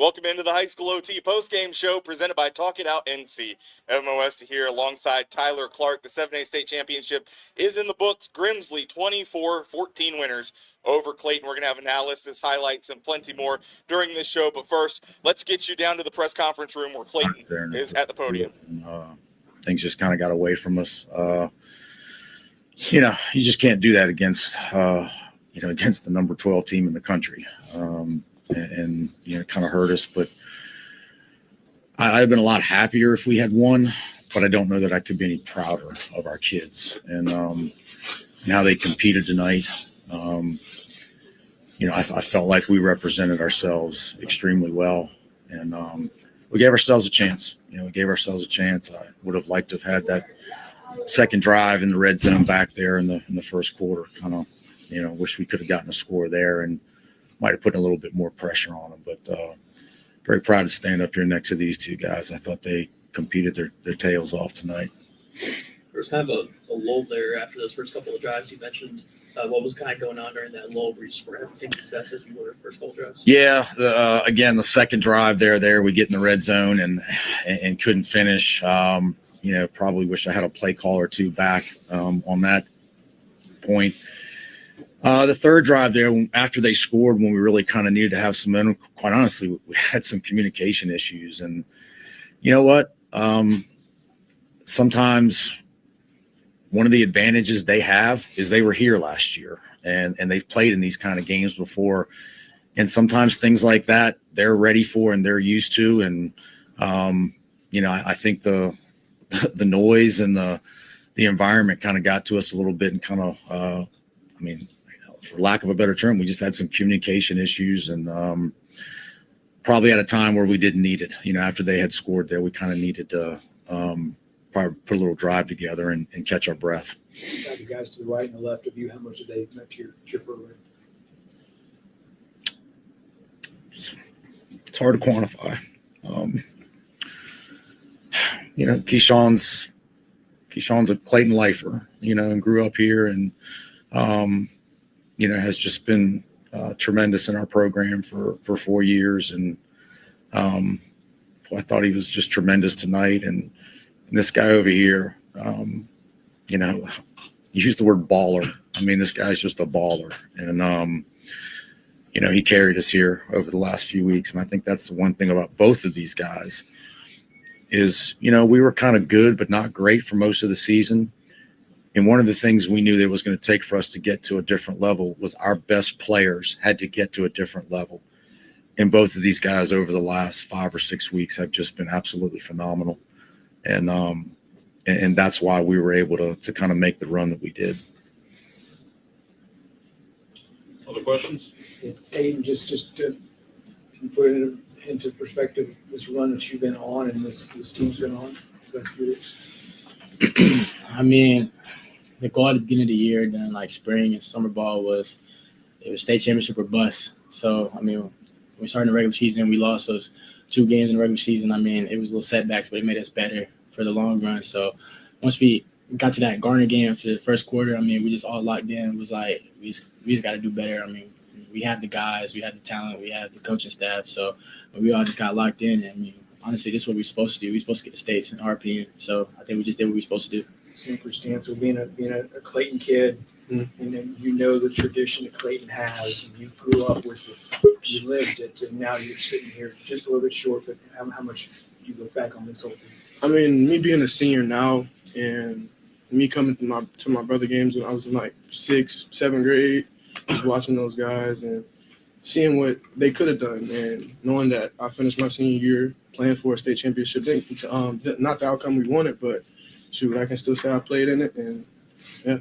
Welcome into the High School OT postgame show presented by Talk It Out NC. Moesta here alongside Tyler Clark. The 7A state championship is in the books. Grimsley 24-14 winners over Clayton. We're going to have analysis, highlights, and plenty more during this show. But first, let's get you down to the press conference room where Clayton is at the podium. Things just kind of got away from us. You just can't do that against the number 12 team in the country. And it kind of hurt us, but I'd been a lot happier if we had won, but I don't know that I could be any prouder of our kids and how they competed tonight. I felt like we represented ourselves extremely well, and we gave ourselves a chance. I would have liked to have had that second drive in the red zone back there in the first quarter. Wish we could have gotten a score there and might have put a little bit more pressure on them, but very proud to stand up here next to these two guys. I thought they competed their tails off tonight. There was kind of a lull there after those first couple of drives you mentioned. What was kind of going on during that lull where you just were having the same success as you were first couple of drives? Yeah, again, the second drive there we get in the red zone and couldn't finish. Probably wish I had a play call or two back on that point. The third drive there, after they scored, when we really kind of needed to have some momentum, quite honestly, we had some communication issues. And you know what? Sometimes one of the advantages they have is they were here last year and they've played in these kind of games before. And sometimes things like that they're ready for and they're used to. And, I think the noise and the environment kind of got to us a little bit and kind of, for lack of a better term, we just had some communication issues and probably at a time where we didn't need it. After they had scored there, we kind of needed to probably put a little drive together and catch our breath. The guys to the right and the left of you, how much did they meant to your program? It's hard to quantify. Keyshawn's a Clayton lifer, and grew up here and has just been tremendous in our program for 4 years. And I thought he was just tremendous tonight. And this guy over here, you used the word baller. This guy's just a baller. And, he carried us here over the last few weeks. And I think that's the one thing about both of these guys is, we were kind of good, but not great for most of the season. And one of the things we knew that was going to take for us to get to a different level was our best players had to get to a different level. And both of these guys over the last 5 or 6 weeks have just been absolutely phenomenal. And that's why we were able to kind of make the run that we did. Other questions? Aiden, just to put it into perspective, this run that you've been on and this team's been on, that's good. The goal at the beginning of the year during like spring and summer ball was state championship or bust. So, when we started the regular season, we lost those 2 games in the regular season. It was little setbacks, but it made us better for the long run. So once we got to that Garner game after the first quarter, we just all locked in. It was like, we just got to do better. We have the guys, we have the talent, we have the coaching staff. So we all just got locked in. And honestly, this is what we're supposed to do. We're supposed to get the states in our opinion. So I think we just did what we were supposed to do. For stance of being a Clayton kid, and then the tradition that Clayton has, and you grew up with it, you lived it, and now you're sitting here just a little bit short, but how much you look back on this whole thing? Me being a senior now and me coming to my brother games when I was in like 6th, 7th grade, just watching those guys and seeing what they could have done and knowing that I finished my senior year playing for a state championship. Not the outcome we wanted, but shoot, I can still say I played in it, and yeah,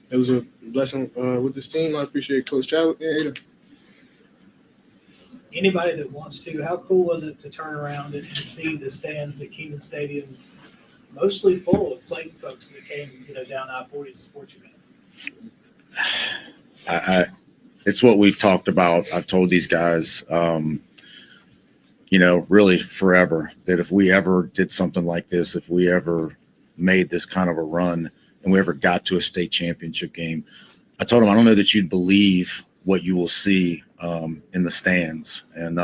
it was a blessing with this team. I appreciate Coach Chadwick and Ada. Anybody that wants to, how cool was it to turn around and see the stands at Keenan Stadium mostly full of Clayton folks that came, down I-40 to support you guys? It's what we've talked about. I've told these guys, really forever, that if we ever did something like this, if we ever made this kind of a run and we ever got to a state championship game, I told him, I don't know that you'd believe what you will see in the stands. And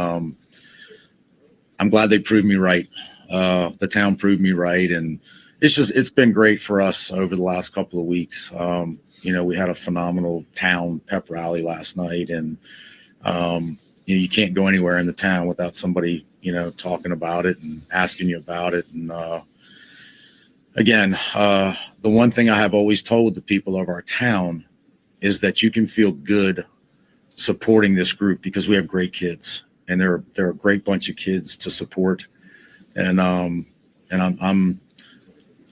I'm glad they proved me right. The town proved me right, and it's been great for us over the last couple of weeks. We had a phenomenal town pep rally last night, and you can't go anywhere in the town without somebody talking about it and asking you about it. And again, the one thing I have always told the people of our town is that you can feel good supporting this group because we have great kids, and they're a great bunch of kids to support. And I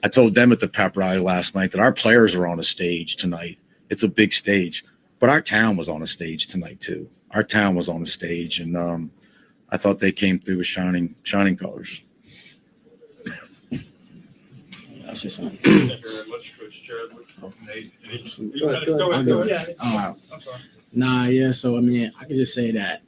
told them at the pep rally last night that our players are on a stage tonight. It's a big stage, but our town was on a stage tonight too. Our town was on a stage, and I thought they came through with shining colors. That's just Thank you very much, Coach Chadwick. Nate, Go ahead. Yeah. I'm sorry. Nah, yeah. So I mean, I could just say that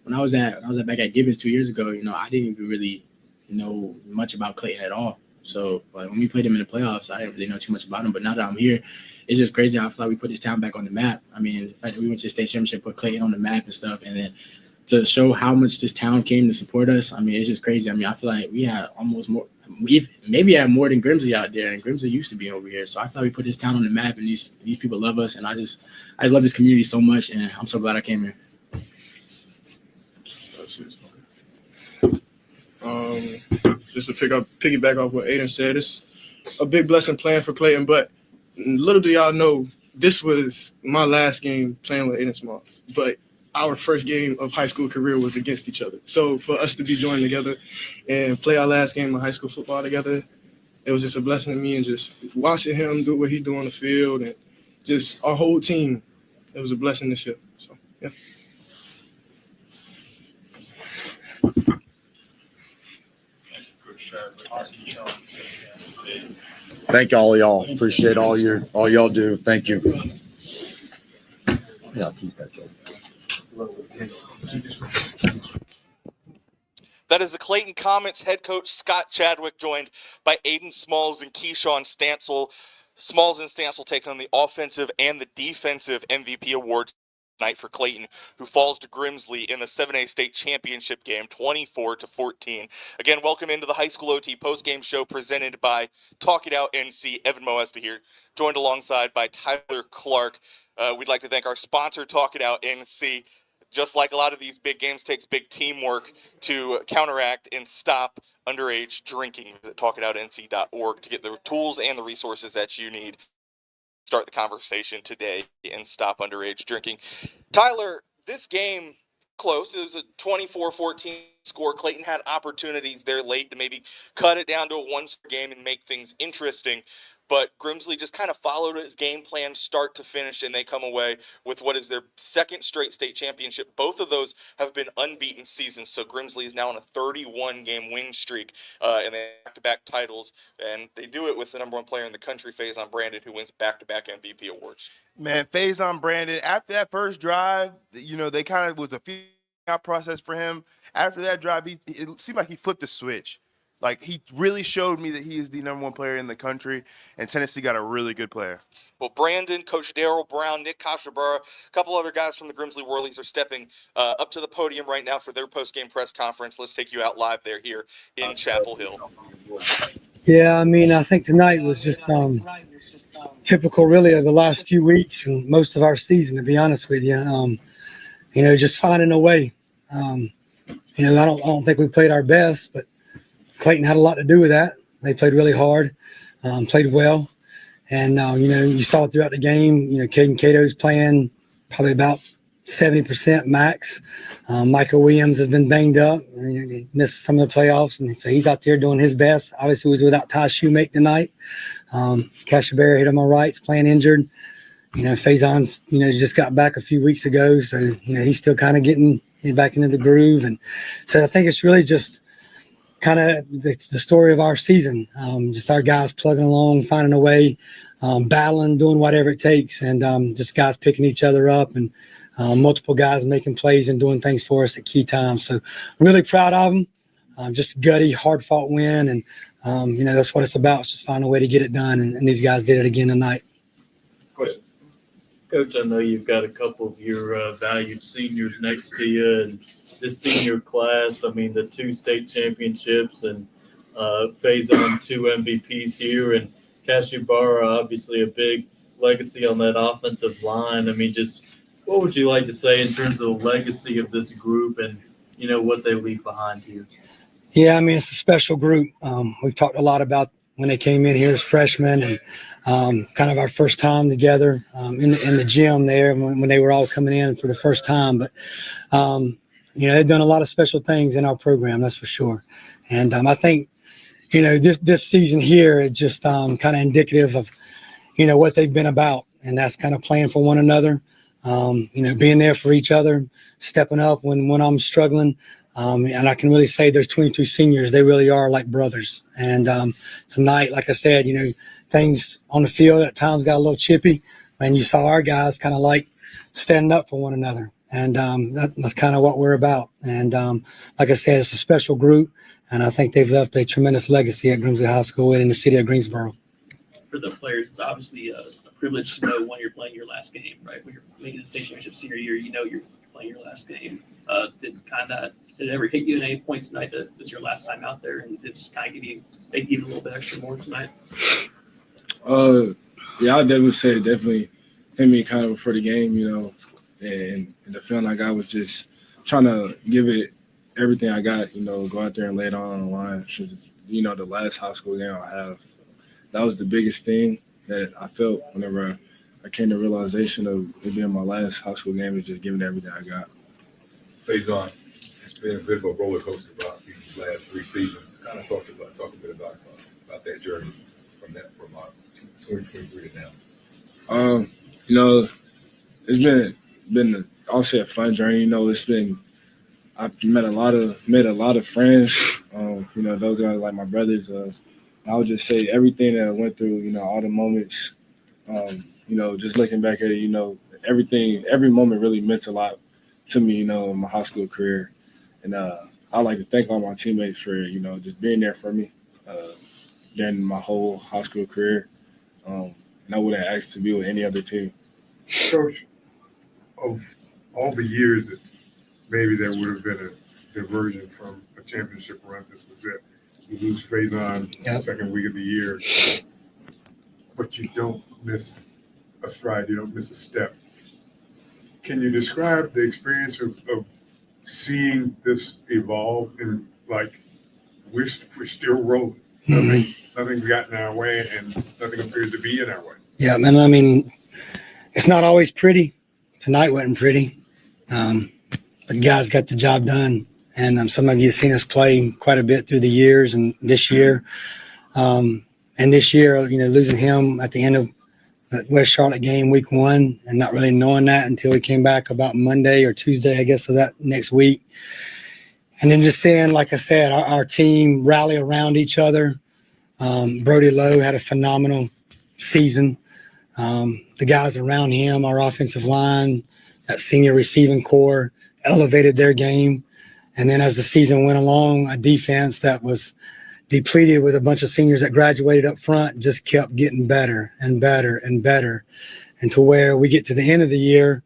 when I was back at Gibbons 2 years ago, I didn't even really know much about Clayton at all. So like when we played him in the playoffs, I didn't really know too much about him. But now that I'm here, it's just crazy how I feel like we put this town back on the map. I mean, the fact that we went to the state championship, put Clayton on the map and stuff, and then to show how much this town came to support us, I mean, it's just crazy. I mean, I feel like we had almost more. We maybe had more than Grimsley out there, and Grimsley used to be over here. So I feel like we put this town on the map, and these people love us, and I just love this community so much, and I'm so glad I came here. Just to piggyback off what Aiden said, it's a big blessing playing for Clayton, but little do y'all know, this was my last game playing with Aiden Small, but our first game of high school career was against each other. So for us to be joined together and play our last game of high school football together, it was just a blessing to me, and just watching him do what he do on the field and just our whole team, it was a blessing this year. So, yeah. Coach Chadwick. Thank all of y'all. Appreciate all y'all do. Thank you. Yeah, I'll keep that, Joe. That is the Clayton Comets head coach Scott Chadwick, joined by Aiden Smalls and Keyshawn Stansel. Smalls and Stansel taking on the offensive and the defensive MVP award tonight for Clayton, who falls to Grimsley in the 7A state championship game, 24-14. Again, welcome into the high school OT postgame show presented by Talk It Out NC. Evan Moesta here, joined alongside by Tyler Clark. We'd like to thank our sponsor, Talk It Out NC. Just like a lot of these big games, takes big teamwork to counteract and stop underage drinking. Visit talkitoutnc.org to get the tools and the resources that you need. Start the conversation today and stop underage drinking. Tyler, this game close. It was a 24-14 score. Clayton had opportunities there late to maybe cut it down to a one-score game and make things interesting. But Grimsley just kind of followed his game plan start to finish, and they come away with what is their second straight state championship. Both of those have been unbeaten seasons, so Grimsley is now on a 31-game win streak, and they have back-to-back titles, and they do it with the number one player in the country, Faison Brandon, who wins back-to-back MVP awards. Man, Faison Brandon, after that first drive, they kind of was a figuring-out process for him. After that drive, it seemed like he flipped a switch. Like, he really showed me that he is the number one player in the country, and Tennessee got a really good player. Well, Brandon, Coach Darryl Brown, Nick Kashabara, a couple other guys from the Grimsley Whirlies are stepping up to the podium right now for their post-game press conference. Let's take you out live there here in Chapel Hill. Yeah, I mean, I think tonight was just typical, really, of the last few weeks and most of our season, to be honest with you. Just finding a way. I don't think we played our best, but Clayton had a lot to do with that. They played really hard, played well. And, you saw it throughout the game. Caden Cato's playing probably about 70% max. Michael Williams has been banged up. He missed some of the playoffs, and so he's out there doing his best. Obviously, was without Ty Shoemake tonight. Kashabara hit him on rights, playing injured. Faison's, just got back a few weeks ago, so, he's still kind of getting back into the groove. And so I think it's really just kind of the story of our season. Just our guys plugging along, finding a way, battling, doing whatever it takes, and just guys picking each other up, and multiple guys making plays and doing things for us at key times. So really proud of them. Just gutty, hard-fought win, and that's what it's about. It's just finding a way to get it done, and these guys did it again tonight. Questions? Coach, I know you've got a couple of your valued seniors next to you, and this senior class. I mean, the 2 state championships and Faison 2 MVPs here, and Kashibara, obviously a big legacy on that offensive line. I mean, just what would you like to say in terms of the legacy of this group and, what they leave behind here? Yeah, I mean, it's a special group. We've talked a lot about when they came in here as freshmen and kind of our first time together in the gym there when they were all coming in for the first time. But, they've done a lot of special things in our program, that's for sure. And I think, this season here is just kind of indicative of, what they've been about. And that's kind of playing for one another, being there for each other, stepping up when I'm struggling. And I can really say those 22 seniors, they really are like brothers. And tonight, like I said, things on the field at times got a little chippy. And you saw our guys kind of like standing up for one another. And that's kind of what we're about. And like I said, it's a special group. And I think they've left a tremendous legacy at Grimsley High School and in the city of Greensboro. For the players, it's obviously a privilege to know when you're playing your last game, right? When you're making the state championship senior year, you're playing your last game. Did it ever hit you at any point tonight that this is your last time out there, and did it just kind of make you a little bit extra more tonight? Yeah, I definitely say it definitely hit me kind of before the game, and the feeling like I was just trying to give it everything I got, go out there and lay it on the line. Since, the last high school game I have, that was the biggest thing that I felt whenever I came to realization of it being my last high school game, is just giving everything I got. Faison, it's been a bit of a roller coaster about these last 3 seasons. Kind of talk a bit about that journey from 2023 to now. It's been also a fun journey. I've met a lot of friends. Those guys like my brothers. I would just say everything that I went through. All the moments. Just looking back at it. Every moment really meant a lot to me. In my high school career, and I'd like to thank all my teammates for just being there for me during my whole high school career. And I wouldn't ask to be with any other team. Coach, of all the years that maybe there would have been a diversion from a championship run, this was it. You lose Faison second week of the year, but you don't miss a stride, you don't miss a step. Can you describe the experience of seeing this evolve and we're still rolling? Nothing's gotten our way and nothing appears to be in our way. Yeah, man. I mean, it's not always pretty. Tonight wasn't pretty. But guys got the job done. And some of you have seen us play quite a bit through the years and this year. And this year, losing him at the end of that West Charlotte game week 1 and not really knowing that until we came back about Monday or Tuesday, I guess, of that next week. And then just seeing, like I said, our team rally around each other. Brody Lowe had a phenomenal season. The guys around him, our offensive line, that senior receiving core, elevated their game. And then as the season went along, a defense that was depleted with a bunch of seniors that graduated up front just kept getting better and better and better, and to where we get to the end of the year,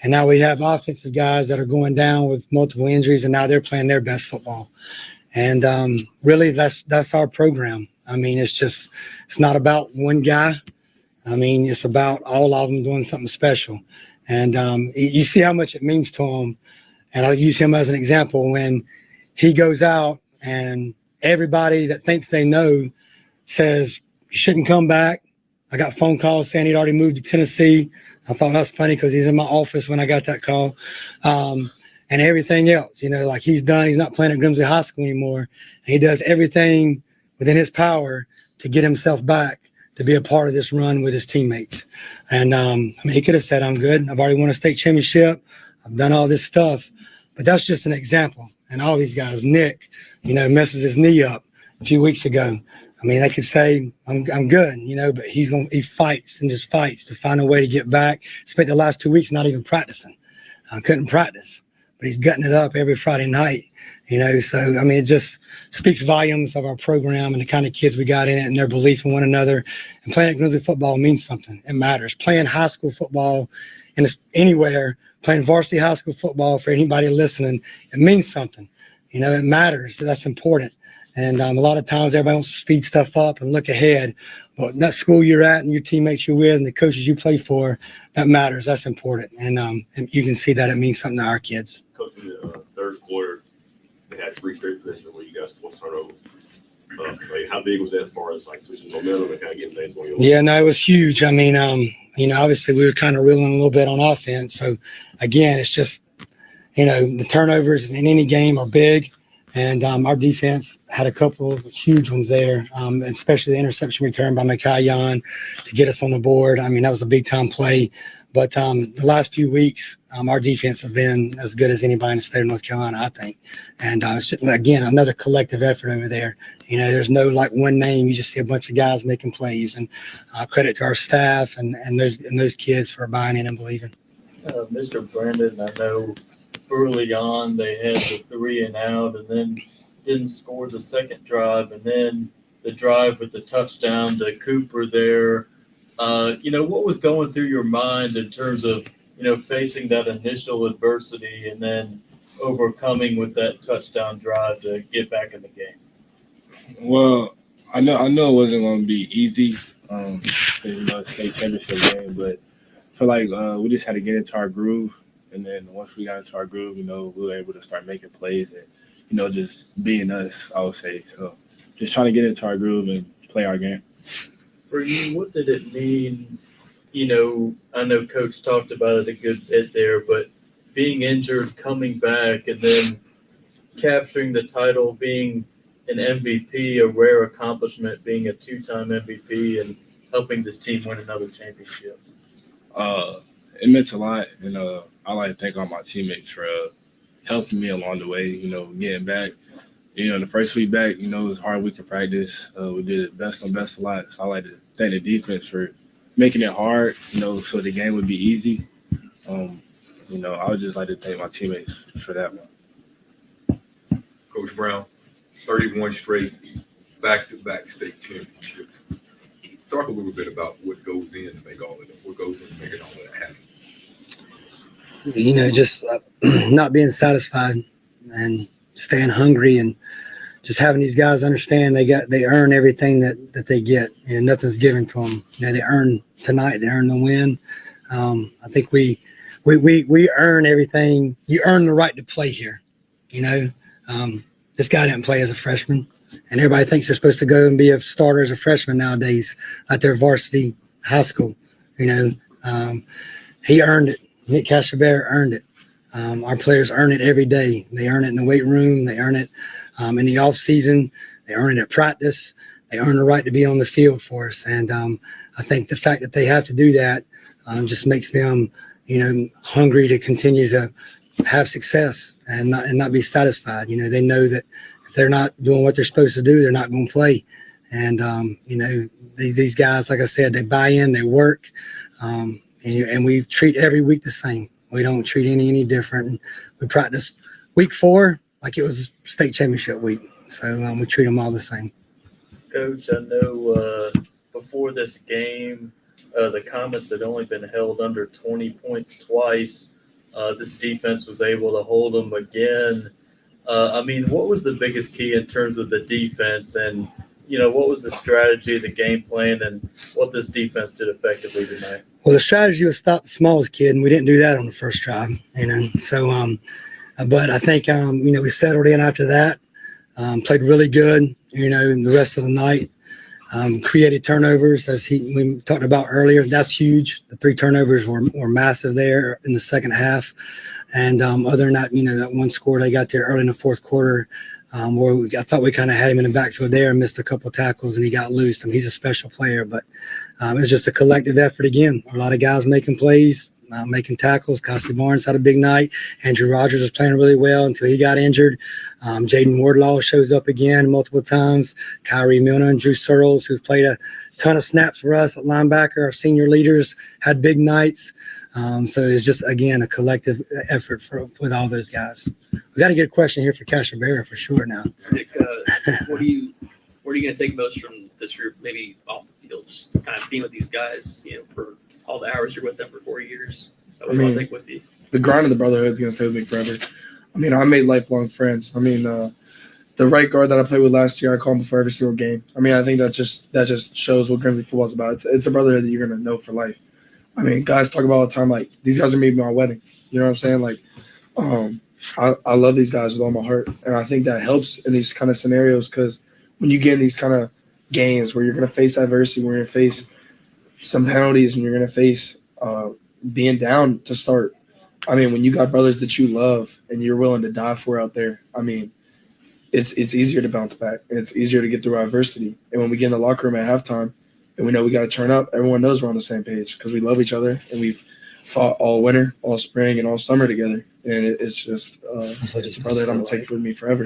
and now we have offensive guys that are going down with multiple injuries, and now they're playing their best football. And really, that's our program. I mean, it's not about one guy. I mean, it's about all of them doing something special. And you see how much it means to them. And I'll use him as an example. When he goes out and everybody that thinks they know says, you shouldn't come back. I got phone calls saying he'd already moved to Tennessee. I thought that was funny because he's in my office when I got that call. And everything else, like he's done. He's not playing at Grimsley High School anymore. And he does everything within his power to get himself back to be a part of this run with his teammates. And he could have said, I'm good. I've already won a state championship. I've done all this stuff. But that's just an example. And all these guys, Nick, messes his knee up a few weeks ago. I mean, they could say, I'm good, but he fights and just fights to find a way to get back. Spent the last 2 weeks not even practicing. I couldn't practice. but he's gutting it up every Friday night. So I mean, it just speaks volumes of our program and the kind of kids we got in it and their belief in one another. And playing at Grimsley football means something. It matters. Playing high school football anywhere, playing varsity high school football for anybody listening, it means something. It matters. That's important. And a lot of times everybody wants to speed stuff up and look ahead. But that school you're at and your teammates you're with and the coaches you play for, that matters. That's important. And you can see that it means something to our kids. Coach, in the third quarter, they had 3 straight possessions where you guys forced turnovers. How big was that as far as switching momentum and kind of getting things going? Yeah, no, it was huge. I mean, obviously we were kind of reeling a little bit on offense. So, again, it's just, the turnovers in any game are big. And our defense had a couple of huge ones there, especially the interception return by Mekhi Yan to get us on the board. I mean, that was a big-time play. But the last few weeks, our defense have been as good as anybody in the state of North Carolina, I think. And, again, another collective effort over there. There's no, one name. You just see a bunch of guys making plays. And credit to our staff and those kids for buying in and believing. Mr. Brandon, I know early on they had the 3 and out and then didn't score the second drive, and then the drive with the touchdown to Cooper there. What was going through your mind in terms of, facing that initial adversity and then overcoming with that touchdown drive to get back in the game? Well, I know it wasn't going to be easy, state championship game, but I feel like we just had to get into our groove. And then once we got into our groove, we were able to start making plays and, just being us, I would say. So just trying to get into our groove and play our game. For you, what did it mean? I know Coach talked about it a good bit there, but being injured, coming back, and then capturing the title, being an MVP, a rare accomplishment, being a 2-time MVP, and helping this team win another championship. It meant a lot, and I like to thank all my teammates for helping me along the way, getting back. The first week back, it was a hard week of practice. We did best on best a lot. So I like to thank the defense for making it hard, so the game would be easy. I would just like to thank my teammates for that one. Coach Brown, 31 straight back-to-back state championships. Talk a little bit about what goes in to make all of that. What goes in to making all of that happen? Just not being satisfied and staying hungry and just having these guys understand they earn everything that they get. Nothing's given to them. They earn tonight. They earn the win. I think we earn everything. You earn the right to play here. This guy didn't play as a freshman, and everybody thinks they're supposed to go and be a starter as a freshman nowadays at their varsity high school. He earned it. Nick Cashabert earned it. Our players earn it every day. They earn it in the weight room. They earn it in the off season. They earn it at practice. They earn the right to be on the field for us. And I think the fact that they have to do that just makes them, hungry to continue to have success and not be satisfied. They know that if they're not doing what they're supposed to do, they're not going to play. And these guys, like I said, they buy in, they work, and we treat every week the same. We don't treat any different. We practice week 4 like it was state championship week. So we treat them all the same. Coach, I know before this game, the Comets had only been held under 20 points twice. This defense was able to hold them again. What was the biggest key in terms of the defense, and what was the strategy, the game plan, and what this defense did effectively tonight? Well, the strategy was stop the smallest kid, and we didn't do that on the first drive. So, but I think we settled in after that. Played really good, in the rest of the night. Created turnovers, as we talked about earlier. That's huge. The 3 turnovers were massive there in the second half. And other than that, that one score they got there early in the fourth quarter, where I thought we kind of had him in the backfield there and missed a couple of tackles, and he got loose. He's a special player, but it was just a collective effort again. A lot of guys making plays, making tackles. Costley Barnes had a big night. Andrew Rogers was playing really well until he got injured. Jaden Wardlaw shows up again multiple times. Kyrie Milner and Drew Searles, who's played a ton of snaps for us at linebacker. Our senior leaders had big nights. So it's just, again, a collective effort with all those guys. We got to get a question here for Cashabera for sure now. Nick, what are you going to take most from this group, maybe off the field, just kind of being with these guys, for all the hours you're with them for 4 years? What do you take with you? The grind of the brotherhood is going to stay with me forever. I made lifelong friends. The right guard that I played with last year, I call him before every single game. I think that just shows what Grimsley football is about. It's a brotherhood that you're going to know for life. Guys talk about all the time, like, these guys are maybe my wedding. You know what I'm saying? Like, I love these guys with all my heart. And I think that helps in these kind of scenarios, because when you get in these kind of games where you're going to face adversity, where you're going to face some penalties, and you're going to face being down to start. When you got brothers that you love and you're willing to die for out there, it's easier to bounce back. And it's easier to get through adversity. And when we get in the locker room at halftime and we know we got to turn up, everyone knows we're on the same page because we love each other and we've fought all winter, all spring, and all summer together. And it's just it's a brother that I'm going to take with me forever.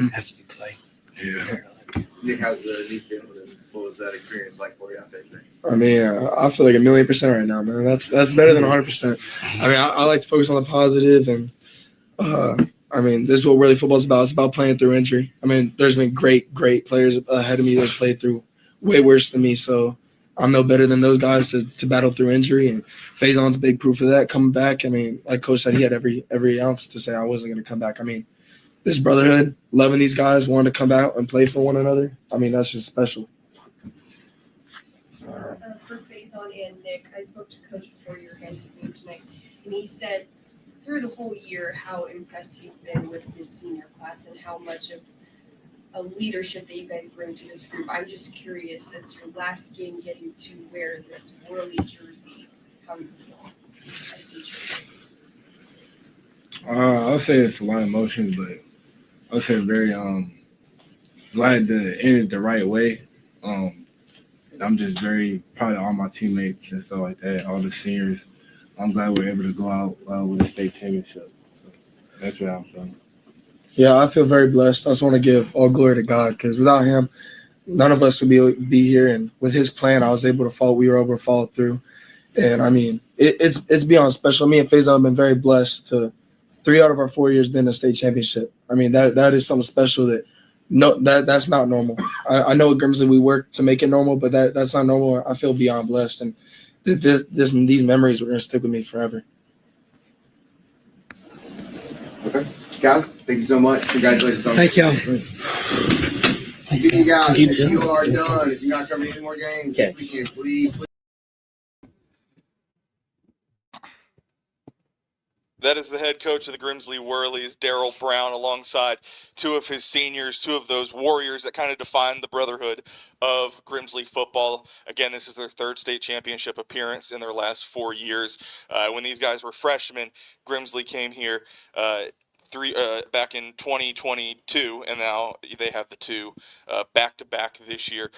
Yeah. Nick, how's the knee feeling? What was that experience like for you out there today? I feel like 1,000,000% right now, man. That's better than 100%. I like to focus on the positive, and this is what really football is about. It's about playing through injury. There's been great players ahead of me that played through way worse than me, so I'm no better than those guys to battle through injury. And Faison's big proof of that coming back. Like Coach said, he had every ounce to say I wasn't going to come back. This brotherhood, loving these guys, wanting to come out and play for one another. That's just special. For Faison and Nick, I spoke to Coach before your guys' game tonight, and he said through the whole year how impressed he's been with his senior class and how much of a leadership that you guys bring to this group. I'm just curious, as your last game getting to wear this Whirly jersey, how you feel? I see I would say it's a lot of emotion, but I would say very glad to end it the right way. I'm just very proud of all my teammates and stuff like that, all the seniors. I'm glad we're able to go out with a state championship. That's what I'm feeling. Yeah, I feel very blessed. I just want to give all glory to God, because without him, none of us would be here. And with his plan, we were able to follow through. And it's beyond special. Me and Faison have been very blessed to 3 out of our 4 years been a state championship. That is something special that's not normal. I know at Grimsley we work to make it normal, but that's not normal. I feel beyond blessed, and these memories are going to stick with me forever. Okay, guys, thank you so much. Congratulations on Thank you. See you guys. If you are done, if you're not covering any more games this weekend, please. That is the head coach of the Grimsley Whirlies, Darryl Brown, alongside 2 of his seniors, 2 of those warriors that kind of define the brotherhood of Grimsley football. Again, this is their 3rd state championship appearance in their last 4 years. When these guys were freshmen, Grimsley came here back in 2022, and now they have the 2 back-to-back this year.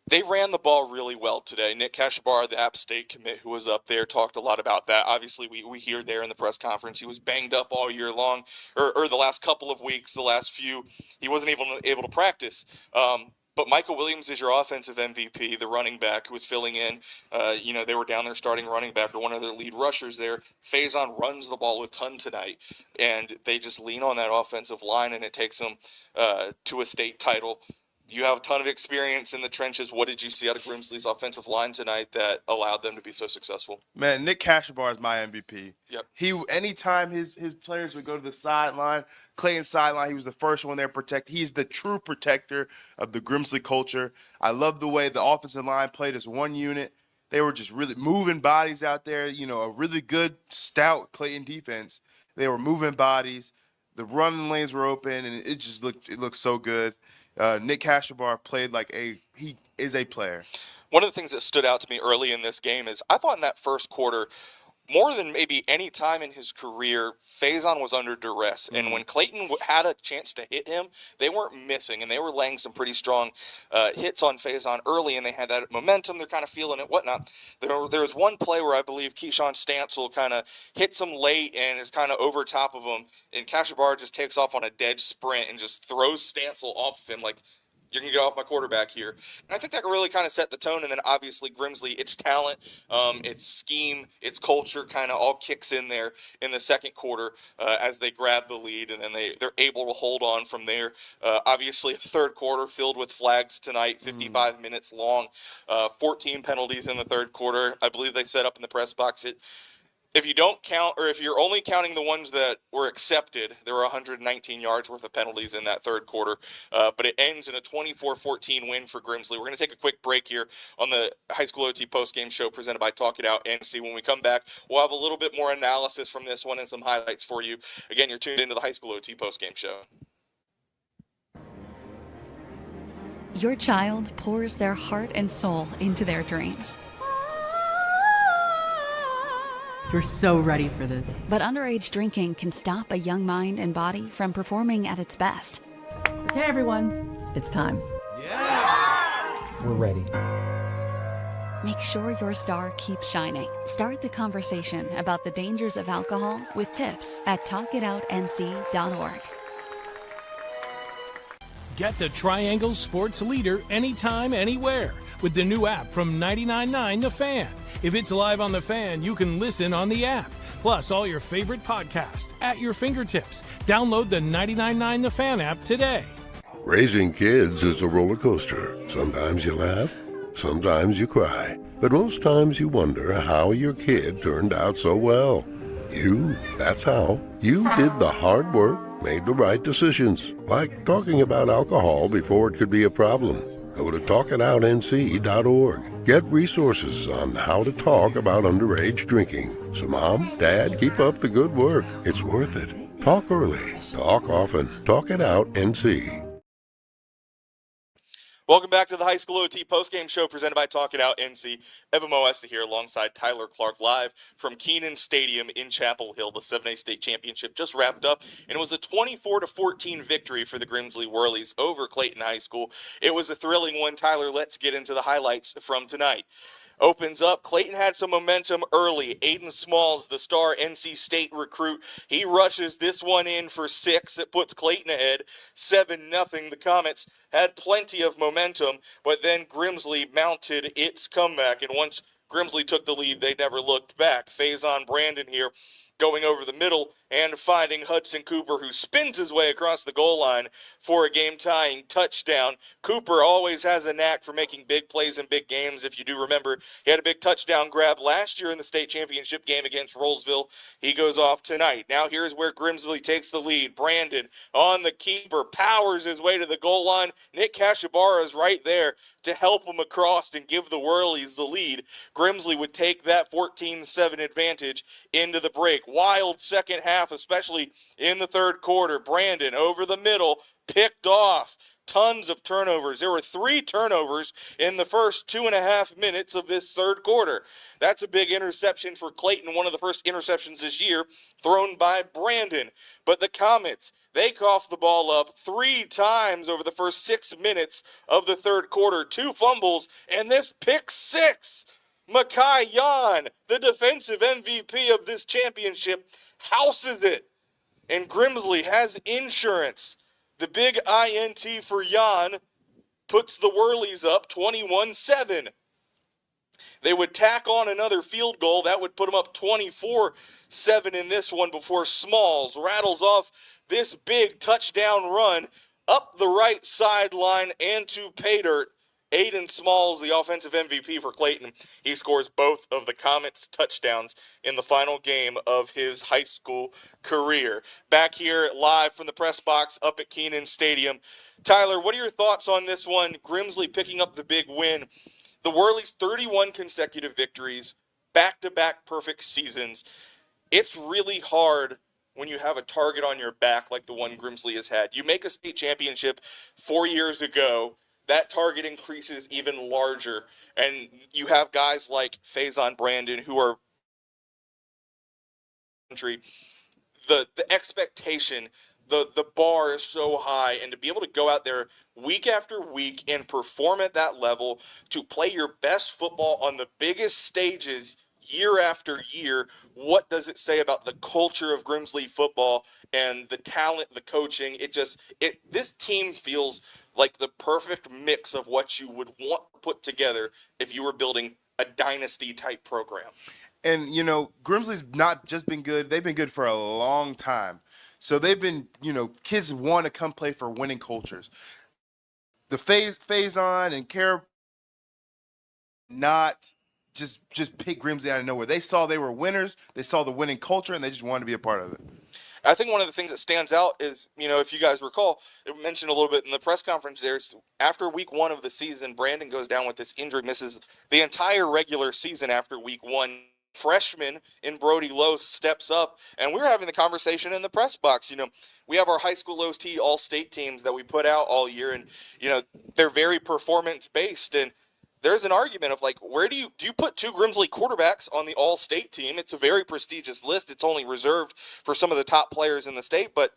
They ran the ball really well today. Nick Cashabara, the App State commit who was up there, talked a lot about that. Obviously, we hear there in the press conference he was banged up all year long, or the last couple of weeks, the last few, he wasn't able to practice. But Michael Williams is your offensive MVP, the running back who was filling in. They were down there starting running back or one of their lead rushers there. Faison runs the ball a ton tonight, and they just lean on that offensive line, and it takes them to a state title. You have a ton of experience in the trenches. What did you see out of Grimsley's offensive line tonight that allowed them to be so successful? Man, Nick Cashabara is my MVP. Yep. Anytime his players would go to the sideline, Clayton's sideline, he was the first one there to protect. He's the true protector of the Grimsley culture. I love the way the offensive line played as one unit. They were just really moving bodies out there. A really good, stout Clayton defense. They were moving bodies. The running lanes were open, and it looked so good. Nick Cashabara played he is a player. One of the things that stood out to me early in this game is I thought in that first quarter more than maybe any time in his career, Faison was under duress. And when Clayton had a chance to hit him, they weren't missing, and they were laying some pretty strong hits on Faison early, and they had that momentum. They're kind of feeling it, whatnot. There was one play where I believe Keyshawn Stansel kind of hits him late and is kind of over top of him, and Kashibar just takes off on a dead sprint and just throws Stansel off of him like, you're going to get off my quarterback here. And I think that really kind of set the tone. And then obviously Grimsley, its talent, its scheme, its culture kind of all kicks in there in the second quarter as they grab the lead. And then they're able to hold on from there. Obviously, a third quarter filled with flags tonight, 55 minutes long, 14 penalties in the third quarter. I believe they set up in the press box. If you don't count, or if you're only counting the ones that were accepted, there were 119 yards worth of penalties in that third quarter. But it ends in a 24-14 win for Grimsley. We're going to take a quick break here on the High School OT postgame show presented by Talk It Out NC. When we come back, we'll have a little bit more analysis from this one and some highlights for you. Again, you're tuned into the High School OT postgame show. Your child pours their heart and soul into their dreams. You're so ready for this. But underage drinking can stop a young mind and body from performing at its best. Okay, everyone, it's time. We're ready. Make sure your star keeps shining. Start the conversation about the dangers of alcohol with tips at talkitoutnc.org. Get the Triangle Sports Leader anytime, anywhere with the new app from 99.9 The Fan. If it's live on The Fan, you can listen on the app. Plus, all your favorite podcasts at your fingertips. Download the 99.9 The Fan app today. Raising kids is a roller coaster. Sometimes you laugh, sometimes you cry. But most times you wonder how your kid turned out so well. That's how. You did the hard work, made the right decisions, like talking about alcohol before it could be a problem. Go to talkitoutnc.org. Get resources on how to talk about underage drinking. So Mom, Dad, keep up the good work. It's worth it. Talk early. Talk often. Talk it out, NC. Welcome back to the High School OT postgame show presented by Talk It Out NC. Evan Moesta here alongside Tyler Clark live from Keenan Stadium in Chapel Hill. The 7A state championship just wrapped up, and it was a 24-14 victory for the Grimsley Whirlies over Clayton High School. It was a thrilling one. Tyler, let's get into the highlights from tonight. Opens up. Clayton had some momentum early. Aiden Smalls, the star NC State recruit, he rushes this one in for 6. It puts Clayton ahead 7-0. The Comets had plenty of momentum, but then Grimsley mounted its comeback, and once Grimsley took the lead, they never looked back. Faison Brandon here going over the middle and finding Hudson Cooper, who spins his way across the goal line for a game-tying touchdown. Cooper always has a knack for making big plays in big games. If you do remember, he had a big touchdown grab last year in the state championship game against Rollsville. He goes off tonight. Now here's where Grimsley takes the lead. Brandon on the keeper, powers his way to the goal line. Nick Kashibar is right there to help him across and give the Whirlies the lead. Grimsley would take that 14-7 advantage into the break. Wild second half, especially in the third quarter. Brandon over the middle, picked off. Tons of turnovers. There were 3 turnovers in the first 2.5 minutes of this third quarter. That's a big interception for Clayton, one of the first interceptions this year, thrown by Brandon. But the Comets, they coughed the ball up 3 times over the first 6 minutes of the third quarter. 2 fumbles, and this pick 6. Makai Yan, the defensive MVP of this championship, houses it. And Grimsley has insurance. The big INT for Yan puts the Whirlies up 21-7. They would tack on another field goal. That would put them up 24-7 in this one before Smalls rattles off this big touchdown run up the right sideline and to pay dirt. Aiden Smalls, the offensive MVP for Clayton, he scores both of the Comets' touchdowns in the final game of his high school career. Back here live from the press box up at Keenan Stadium. Tyler, what are your thoughts on this one? Grimsley picking up the big win. The Whirlies 31 consecutive victories, back-to-back perfect seasons. It's really hard when you have a target on your back like the one Grimsley has had. You make a state championship 4 years ago, that target increases even larger. And you have guys like Faison Brandon who are country, the expectation, the bar is so high, and to be able to go out there week after week and perform at that level, to play your best football on the biggest stages year after year, what does it say about the culture of Grimsley football and the talent, the coaching? This team feels like the perfect mix of what you would want to put together if you were building a dynasty type program. And, Grimsley's not just been good. They've been good for a long time. So they've been, kids want to come play for winning cultures. The Faison and Care not just pick Grimsley out of nowhere. They saw they were winners. They saw the winning culture, and they just wanted to be a part of it. I think one of the things that stands out is, if you guys recall, it mentioned a little bit in the press conference there, after week 1 of the season, Brandon goes down with this injury, misses the entire regular season after week 1. Freshman in Brody Lowe steps up, and we were having the conversation in the press box. We have our high school OT all-state teams that we put out all year, and, they're very performance-based, and there's an argument of where do you put 2 Grimsley quarterbacks on the all-state team? It's a very prestigious list. It's only reserved for some of the top players in the state, but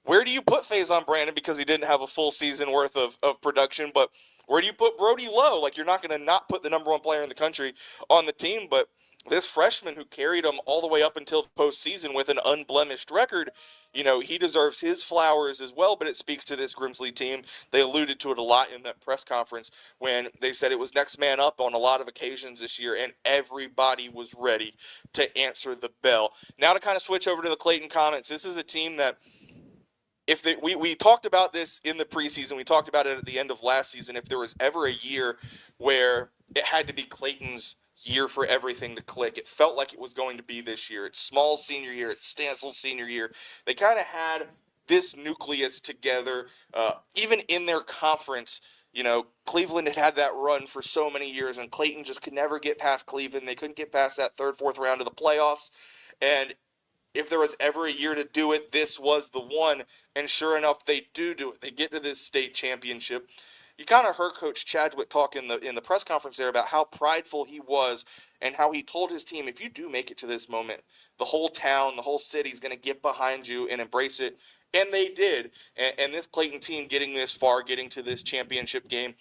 where do you put Faison Brandon, because he didn't have a full season worth of production, but where do you put Brody Lowe? You're not going to not put the number 1 player in the country on the team, but this freshman who carried him all the way up until the postseason with an unblemished record, he deserves his flowers as well, but it speaks to this Grimsley team. They alluded to it a lot in that press conference when they said it was next man up on a lot of occasions this year, and everybody was ready to answer the bell. Now to kind of switch over to the Clayton Comets, this is a team that we talked about this in the preseason, we talked about it at the end of last season, if there was ever a year where it had to be Clayton's year for everything to click, it felt like it was going to be this year. It's Small's senior year, it's Stansel's senior year. They kind of had this nucleus together, even in their conference. Cleveland had that run for so many years, and Clayton just could never get past Cleveland. They couldn't get past that 3rd, 4th round of the playoffs, and if there was ever a year to do it, this was the one, and sure enough, they do it. They get to this state championship. You kind of heard Coach Chadwick talk in the press conference there about how prideful he was and how he told his team, if you do make it to this moment, the whole town, the whole city is going to get behind you and embrace it. And they did. And this Clayton team getting this far, getting to this championship game,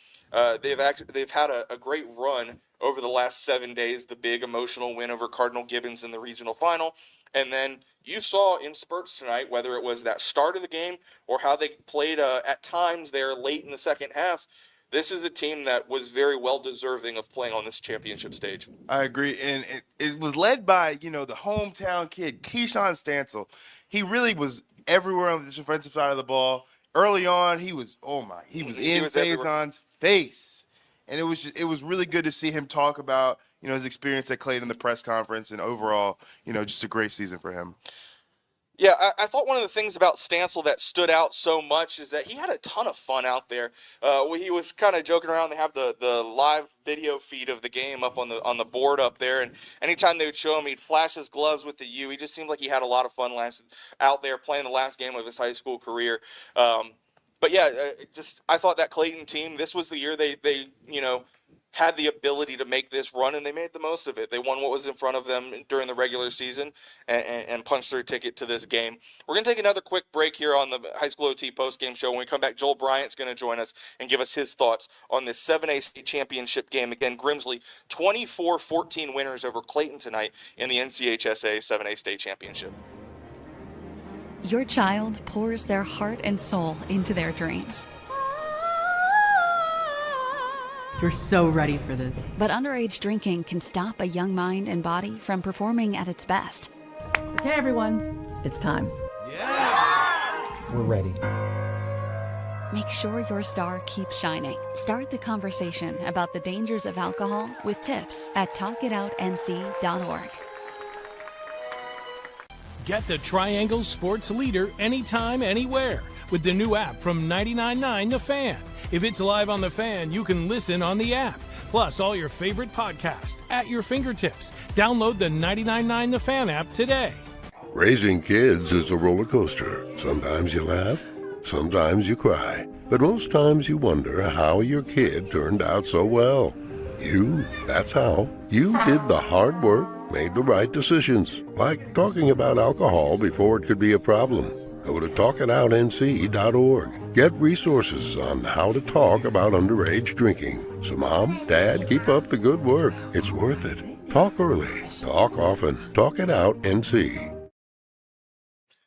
they've had a great run over the last 7 days, the big emotional win over Cardinal Gibbons in the regional final. And then you saw in spurts tonight, whether it was that start of the game or how they played at times there late in the second half, this is a team that was very well deserving of playing on this championship stage. I agree. And it was led by, the hometown kid, Keyshawn Stansel. He really was everywhere on the defensive side of the ball. Early on, he was in Faison's face. And it was really good to see him talk about, his experience at Clayton in the press conference, and overall, just a great season for him. Yeah, I thought one of the things about Stansel that stood out so much is that he had a ton of fun out there. He was kind of joking around. They have the live video feed of the game up on the board up there, and anytime they would show him, he'd flash his gloves with the U. He just seemed like he had a lot of fun out there playing the last game of his high school career. But yeah, I thought that Clayton team, this was the year they had the ability to make this run, and they made the most of it. They won what was in front of them during the regular season and punched their ticket to this game. We're going to take another quick break here on the High School OT postgame show. When we come back, Joel Bryant's going to join us and give us his thoughts on this 7A state championship game. Again, Grimsley, 24-14 winners over Clayton tonight in the NCHSA 7A state championship. Your child pours their heart and soul into their dreams. You're so ready for this. But underage drinking can stop a young mind and body from performing at its best. Okay, everyone, it's time. We're ready. Make sure your star keeps shining. Start the conversation about the dangers of alcohol with tips at talkitoutnc.org. Get the Triangle Sports Leader anytime, anywhere with the new app from 99.9 The Fan. If it's live on The Fan, you can listen on the app. Plus, all your favorite podcasts at your fingertips. Download the 99.9 The Fan app today. Raising kids is a roller coaster. Sometimes you laugh, sometimes you cry. But most times you wonder how your kid turned out so well. That's how. You did the hard work. made the right decisions, like talking about alcohol before it could be a problem. Go to talkitoutnc.org. Get resources on how to talk about underage drinking. So Mom, Dad, keep up the good work. It's worth it. Talk early. Talk often. Talk it out, NC.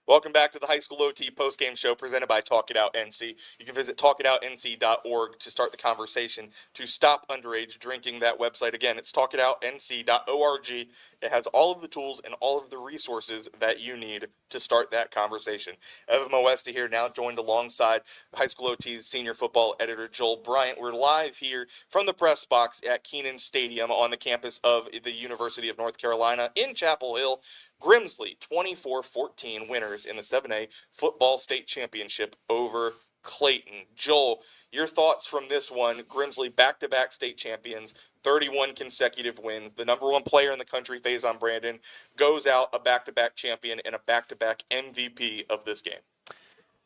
Welcome back to the High School OT postgame show presented by Talk It Out NC. You can visit talkitoutnc.org to start the conversation to stop underage drinking. That website, again, it's talkitoutnc.org. It has all of the tools and all of the resources that you need to start that conversation. Evan Moesta here, now joined alongside High School OT's senior football editor, Joel Bryant. We're live here from the press box at Keenan Stadium on the campus of the University of North Carolina in Chapel Hill. Grimsley, 24-14 winners in the 7A football state championship over Clayton. Joel, your thoughts from this one? Grimsley back-to-back state champions, 31 consecutive wins. The number one player in the country, Faison Brandon, goes out a back-to-back champion and a back-to-back MVP of this game.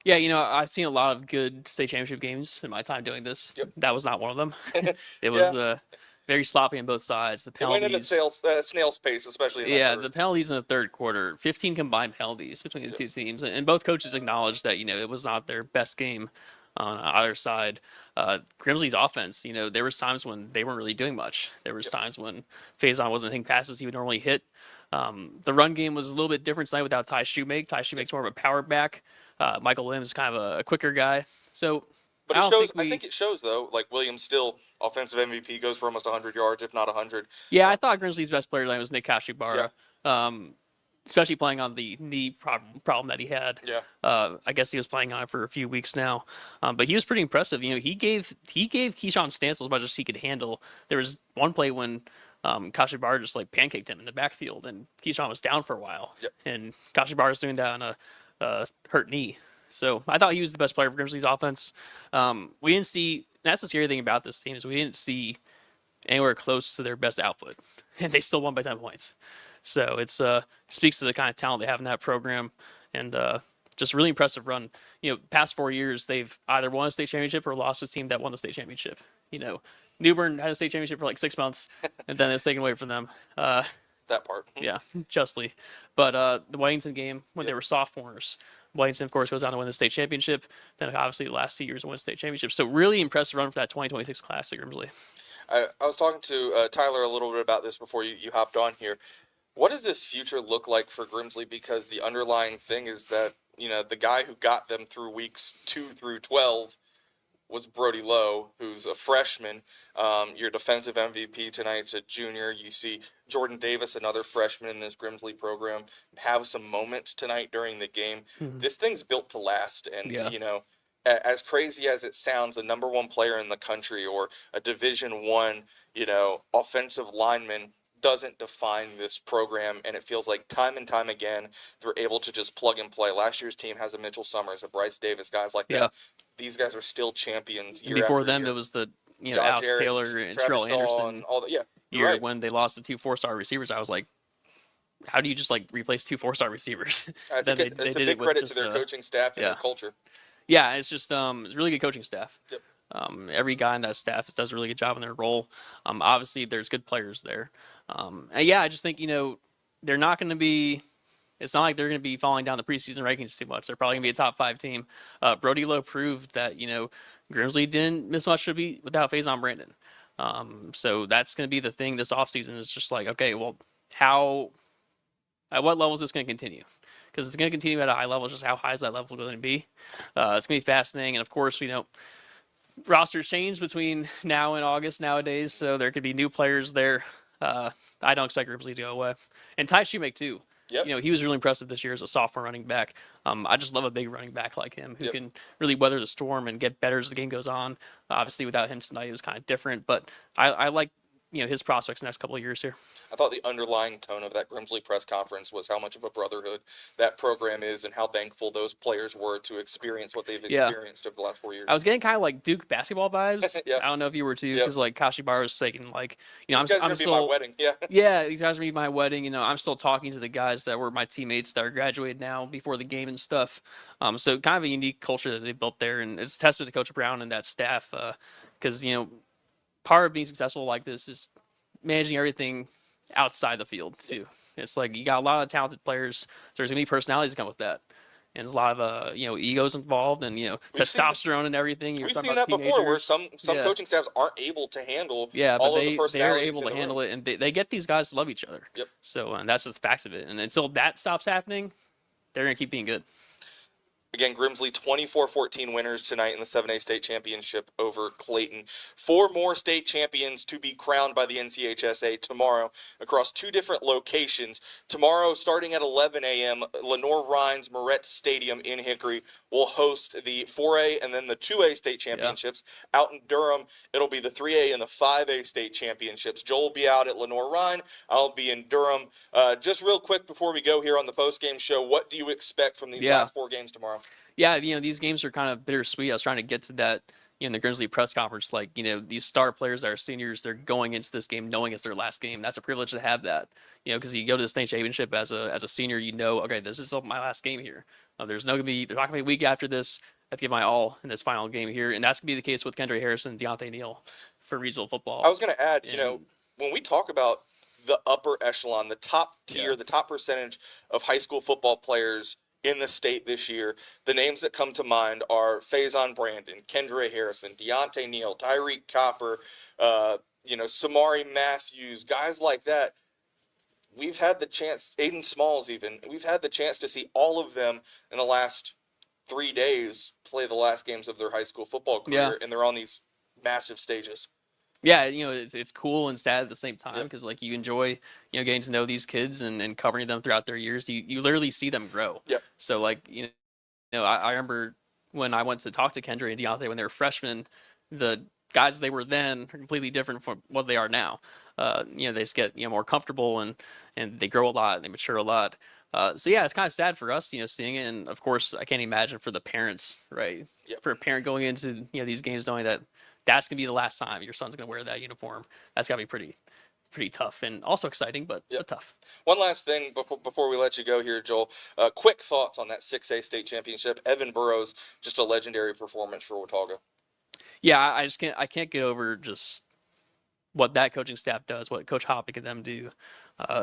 Yeah, I've seen a lot of good state championship games in my time doing this. Yep. That was not one of them. It was very sloppy on both sides. The It went penalties. at snail's pace, especially in that third. The penalties in the third quarter, 15 combined penalties between the two teams. And both coaches acknowledged that, it was not their best game on either side. Grimsley's offense, there was times when they weren't really doing much. There was times when Faison wasn't hitting passes he would normally hit. The run game was a little bit different tonight without Ty Shoemake. Ty Shoemake's more of a power back. Michael Lim's is kind of a quicker guy. So But it shows. I think it shows though. Like Williams still offensive MVP, goes for almost 100 yards, if not 100. Yeah, I thought Grimsley's best player tonight was Nick Kashibara, especially playing on the knee problem that he had. Yeah. I guess he was playing on it for a few weeks now, but he was pretty impressive. He gave Keyshawn Stansel as much as he could handle. There was one play when Kashibara just like pancaked him in the backfield, and Keyshawn was down for a while. Yep. And Kashibara's doing that on a hurt knee. So I thought he was the best player for Grimsley's offense. We didn't see. That's the scary thing about this team is we didn't see anywhere close to their best output, and they still won by 10 points. So it's speaks to the kind of talent they have in that program, and just really impressive run. Past 4 years they've either won a state championship or lost to a team that won the state championship. Newbern had a state championship for like 6 months, and then it was taken away from them. That part. Yeah, justly. But the Weddington game when they were sophomores. Weddington, of course, goes on to win the state championship. Then, obviously, the last 2 years to win the state championship. So, really impressive run for that 2026 class at Grimsley. I was talking to Tyler a little bit about this before you hopped on here. What does this future look like for Grimsley? Because the underlying thing is that, the guy who got them through weeks 2 through 12 was Brody Lowe, who's a freshman. Your defensive MVP tonight's a junior. You see Jordan Davis, another freshman in this Grimsley program, have some moments tonight during the game. Mm-hmm. This thing's built to last. And, as crazy as it sounds, the number one player in the country or a Division I, offensive lineman doesn't define this program, and it feels like time and time again they're able to just plug and play. Last year's team has a Mitchell Summers, a Bryce Davis, guys like that. These guys are still champions year Before after them, year. it was the Josh Alex Aaron, Taylor and Terrell Travis Shaw Anderson and all that. year Right. when they lost the 2 4-star receivers. I was like, how do you just like replace 2 4-star receivers? I think it's a big credit to their coaching staff and their culture. Yeah, it's just it's really good coaching staff. Yep. Every guy in that staff does a really good job in their role. Obviously, there's good players there. I just think they're not going to be. It's not like they're going to be falling down the preseason rankings too much. They're probably going to be a top 5 team. Brody Lowe proved that Grimsley didn't miss much to be without Faison Brandon. So that's going to be the thing this offseason is just like, okay, well, at what level is this going to continue? Because it's going to continue at a high level. Just how high is that level going to be? It's going to be fascinating. And of course, rosters change between now and August nowadays, so there could be new players there. I don't expect Grimsley to go away. And Ty Shoemake, too. Yep. He was really impressive this year as a sophomore running back. I just love a big running back like him who can really weather the storm and get better as the game goes on. Obviously, without him tonight, it was kind of different, but I like his prospects the next couple of years here. I thought the underlying tone of that Grimsley press conference was how much of a brotherhood that program is and how thankful those players were to experience what they've experienced over the last 4 years. I was getting kind of like Duke basketball vibes. Yeah. I don't know if you were too, because like Kashibara was taking like, These guys are gonna be my wedding. Yeah. Yeah, these guys are gonna be my wedding. I'm still talking to the guys that were my teammates that are graduated now before the game and stuff. So kind of a unique culture that they built there, and it's a testament to Coach Brown and that staff, because part of being successful like this is managing everything outside the field too. It's like you got a lot of talented players, so there's gonna be personalities that come with that. And there's a lot of egos involved, and testosterone and everything. You're We've talking seen about that before, where teenagers. some Yeah. coaching staffs aren't able to handle Yeah, but all of the they're personalities able in to the handle room. it, and they get these guys to love each other. Yep. So, and that's just the fact of it. And until that stops happening, they're gonna keep being good. Again, Grimsley 24-14 winners tonight in the 7A state championship over Clayton. 4 more state champions to be crowned by the NCHSA tomorrow across 2 different locations. Tomorrow, starting at 11 a.m., Lenore Rhines Moretz Stadium in Hickory will host the 4A and then the 2A state championships. Out in Durham, it'll be the 3A and the 5A state championships. Joel will be out at Lenore Rhine. I'll be in Durham. Just real quick before we go here on the post-game show, what do you expect from these last 4 games tomorrow? Yeah, these games are kind of bittersweet. I was trying to get to that, in the Grimsley press conference. Like, these star players that are seniors, they're going into this game knowing it's their last game. That's a privilege to have that, because you go to the state championship as a senior, okay, this is my last game here. There's not gonna be a week after this. I have to give my all in this final game here, and that's gonna be the case with Kendra Harrison and Deontay Neal for regional football. I was going to add, when we talk about the upper echelon, the top tier, the top percentage of high school football players in the state this year, the names that come to mind are Faison Brandon, Kendra Harrison, Deontay Neal, Tyreek Copper, Samari Matthews, guys like that. We've had the chance, Aiden Smalls even, we've had the chance to see all of them in the last 3 days play the last games of their high school football career, and they're on these massive stages. Yeah, it's cool and sad at the same time, because like you enjoy getting to know these kids and covering them throughout their years. You literally see them grow. Yep. So like I remember when I went to talk to Kendra and Deontay when they were freshmen, the guys they were then are completely different from what they are now. They just get more comfortable and they grow a lot and they mature a lot. So yeah, it's kind of sad for us, seeing it, and of course I can't imagine for the parents, right? Yep. For a parent going into these games knowing that that's gonna be the last time your son's gonna wear that uniform. That's gotta be pretty tough and also exciting, but tough. One last thing before we let you go here, Joel. Quick thoughts on that 6A state championship. Evan Burrows, just a legendary performance for Watauga. Yeah, I can't get over just what that coaching staff does, what Coach Hoppick and them do.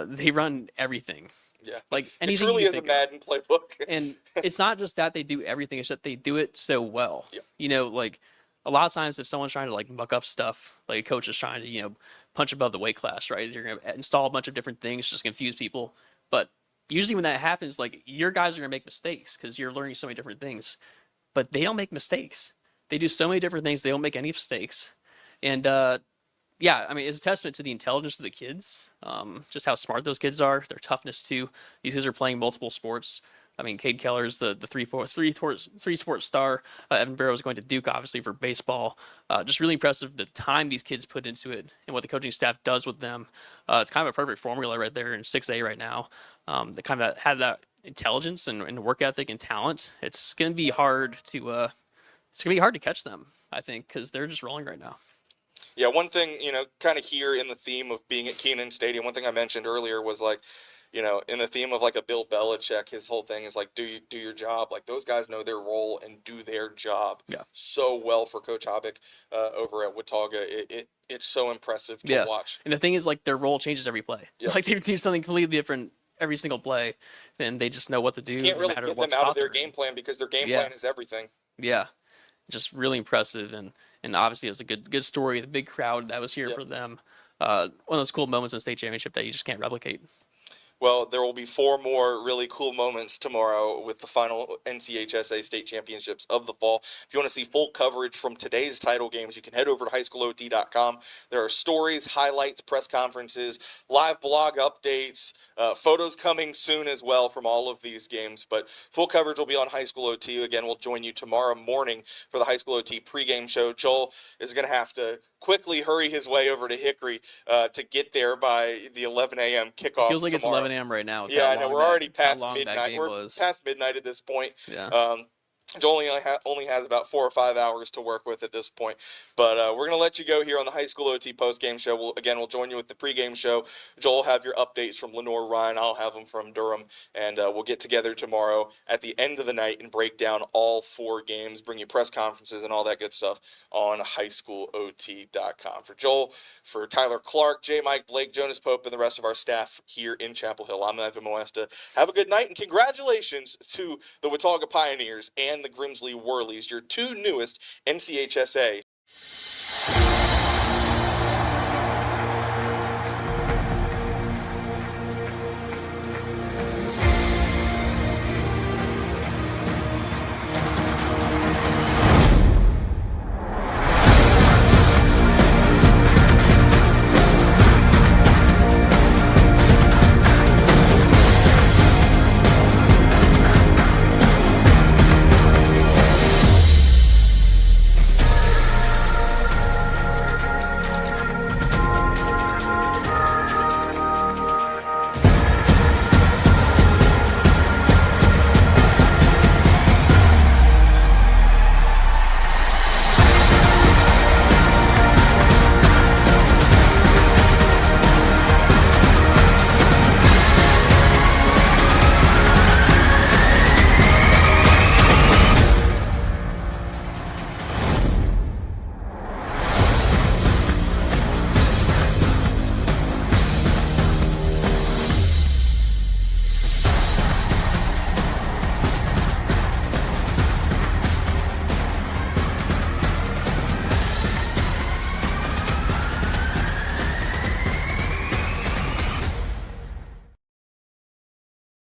They run everything. Yeah, like it anything. Truly is a Madden playbook. And it's not just that they do everything; it's that they do it so well. Yeah. Like a lot of times, if someone's trying to like muck up stuff, like a coach is trying to punch above the weight class, right? You're gonna install a bunch of different things, just confuse people. But usually, when that happens, like your guys are gonna make mistakes because you're learning so many different things. But they don't make mistakes. They do so many different things. They don't make any mistakes. And yeah, I mean, it's a testament to the intelligence of the kids, just how smart those kids are, their toughness too. These kids are playing multiple sports. I mean, Cade Keller's the three-sport star. Evan Barrow is going to Duke, obviously, for baseball. Just really impressive the time these kids put into it and what the coaching staff does with them. It's kind of a perfect formula right there in 6A right now. They kind of have that intelligence and work ethic and talent. It's going to be hard to catch them, I think, because they're just rolling right now. Yeah, one thing, kind of here in the theme of being at Kenan Stadium, one thing I mentioned earlier was like, in the theme of like a Bill Belichick, his whole thing is like, do your job. Like those guys know their role and do their job so well for Coach Hoppick over at Watauga. It's so impressive to watch. And the thing is, like, their role changes every play. Yep. Like they do something completely different every single play, and they just know what to do. You can't really no matter get what them out of spot their they're in. game plan because their game plan is everything. Yeah, just really impressive, and obviously it was a good story. The big crowd that was here for them. One of those cool moments in the state championship that you just can't replicate. Well, there will be 4 more really cool moments tomorrow with the final NCHSA state championships of the fall. If you want to see full coverage from today's title games, you can head over to highschoolot.com. There are stories, highlights, press conferences, live blog updates, photos coming soon as well from all of these games. But full coverage will be on High School OT. Again, we'll join you tomorrow morning for the High School OT pregame show. Joel is going to have to quickly hurry his way over to Hickory to get there by the 11 a.m. kickoff. Feels like tomorrow. it's 11 a.m. right now. Yeah, I know. We're already past midnight. We're was. past midnight at this point. Yeah. Joel only has about 4 or 5 hours to work with at this point. But we're going to let you go here on the high school OT post-game show. We'll join you with the pregame show. Joel will have your updates from Lenore Ryan. I'll have them from Durham. And we'll get together tomorrow at the end of the night and break down all 4 games, bring you press conferences and all that good stuff on highschoolot.com. For Joel, for Tyler Clark, J. Mike, Blake, Jonas Pope, and the rest of our staff here in Chapel Hill, I'm Evan Moesta. Have a good night, and congratulations to the Watauga Pioneers and the Grimsley Whirlies, your 2 newest NCHSA